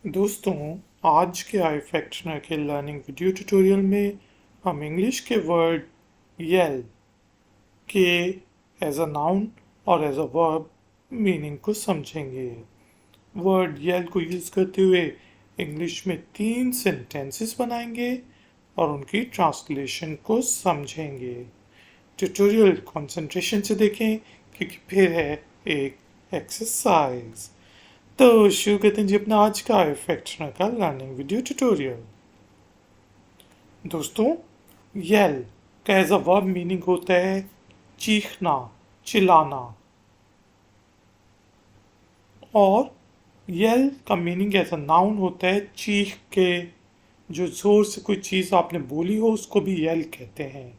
दोस्तों, आज के आई फैक्शनर के लर्निंग वीडियो ट्यूटोरियल में हम इंग्लिश के वर्ड येल के एज अ नाउन और एज अ वर्ब मीनिंग को समझेंगे। वर्ड येल को यूज़ करते हुए इंग्लिश में 3 सेंटेंसेस बनाएंगे और उनकी ट्रांसलेशन को समझेंगे। ट्यूटोरियल कंसंट्रेशन से देखें क्योंकि फिर है एक एक्सरसाइज। तो शुरू करते हैं जी अपना आज का फैक्शनर का लर्निंग वीडियो ट्यूटोरियल। दोस्तों, येल का एज अ वर्ब मीनिंग होता है चीखना, चिल्लाना। और येल का मीनिंग एज अ नाउन होता है चीख के, जो जोर से कोई चीज़ आपने बोली हो उसको भी येल कहते हैं।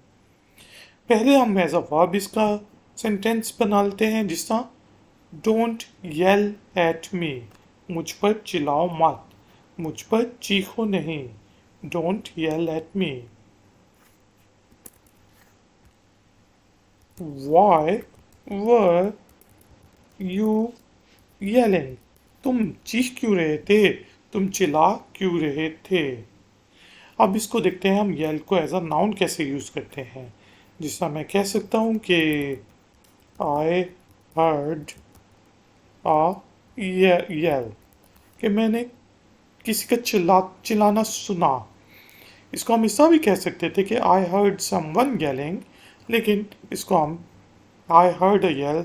पहले हम एज अ वर्ब इसका सेंटेंस बना लेते हैं, जिस तरह डोंट येल एट मी, मुझ पर चिल्लाओ मत, मुझ पर चीखो नहीं। Don't yell at me. Why were you yelling? तुम चीख क्यों रहे थे, तुम चिल्ला क्यों रहे थे। अब इसको देखते हैं हम येल को एज अ नाउन कैसे यूज करते हैं। जिस तरह मैं कह सकता हूँ कि आई हर्ड आ येल, कि मैंने किसी का चिल्लाना सुना। इसको हम ऐसा भी कह सकते थे कि आई हर्ड समवन येलिंग, लेकिन इसको हम आई हर्ड अ येल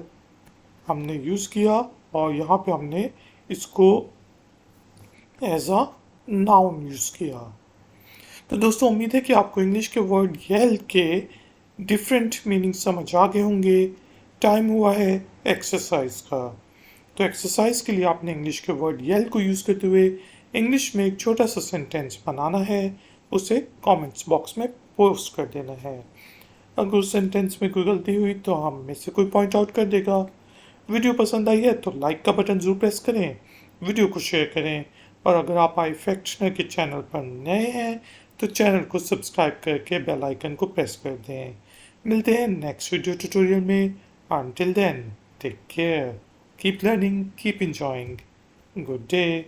हमने यूज़ किया और यहाँ पे हमने इसको एज अ नाउन यूज़ किया। तो दोस्तों, उम्मीद है कि आपको इंग्लिश के वर्ड येल के डिफरेंट मीनिंग समझ आ गए होंगे। टाइम हुआ है एक्सरसाइज का। तो एक्सरसाइज के लिए आपने इंग्लिश के वर्ड येल को यूज़ करते हुए इंग्लिश में एक छोटा सा सेंटेंस बनाना है, उसे कमेंट्स बॉक्स में पोस्ट कर देना है। अगर उस सेंटेंस में कोई गलती हुई तो हम में से कोई पॉइंट आउट कर देगा। वीडियो पसंद आई है तो लाइक का बटन ज़रूर प्रेस करें, वीडियो को शेयर करें, और अगर आप आई फैक्शनर के चैनल पर नए हैं तो चैनल को सब्सक्राइब करके बेल आइकन को प्रेस कर दें। मिलते हैं नेक्स्ट वीडियो ट्यूटोरियल में। Until then, take care, keep learning, keep enjoying. Good day.